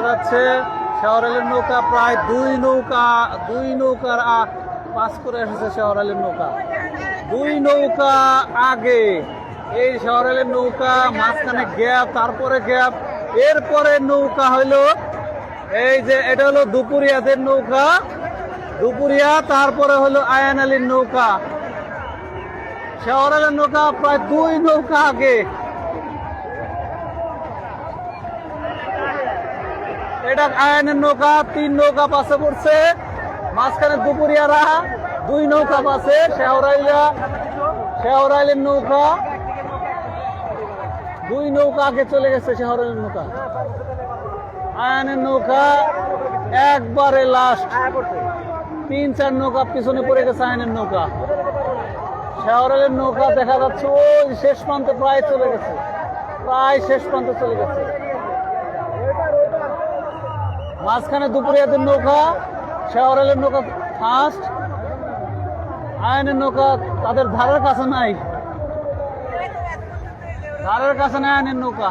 যাচ্ছে শেওড়ালের নৌকা প্রায় দুই নৌকার পাস করে এসেছে শেওড়ালের নৌকা। দুই নৌকা আগে এই শেওড়ালের নৌকা, মাঝখানে গ্যাপ, তারপরে গ্যাপ, এরপরে নৌকা হইলো এই যে এটা হলো দুপুরিয়াদের নৌকা, দুপুরিয়া, তারপরে হলো আয়ান আলীর নৌকা। শেওড়ালের নৌকা প্রায় দুই নৌকা আগে। এটা আয়ানের নৌকা, তিন নৌকা পাশে পড়ছে, মাঝখানে দুপুরিয়ারা দুই নৌকা পাশে, শেওড়াইলের নৌকা দুই নৌকা আগে চলে গেছে। শেওড়াইলের নৌকা, আয়ানের নৌকা একবারে লাস্ট, 3-4 নৌকা পিছনে পড়ে গেছে আয়ানের নৌকা। শেওড়াইলের নৌকা দেখা যাচ্ছে ওই শেষ প্রান্তে প্রায় চলে গেছে, প্রায় শেষ প্রান্তে চলে গেছে। মাঝখানে দুপুরিয়াদের নৌকা, শেওড়াইলের নৌকা ফার্স্ট, আয়নের নৌকা তাদের ধারের কাছে নাই, ধারের কাছে নাই আয়নের নৌকা।